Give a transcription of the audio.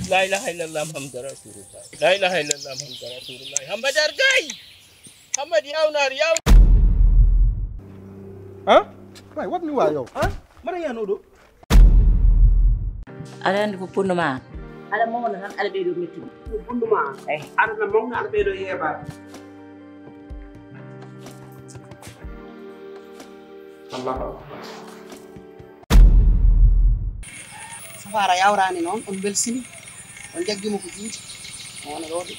La ilaha illallah Muhammadur Rasulullah. La ilaha illallah Muhammadur Rasulullah. Muhammad Argay. Muhammad yawnar yaw. Huh? Right, what new are you? Huh? Mana ya no do? Ada ndi punduma. Ada mo na ada be do metti. Punduma. Ada na mo na ada be do yeba. Allah. Safara yawrani non on belsini. On jaggi mo ko juuti. On rodi.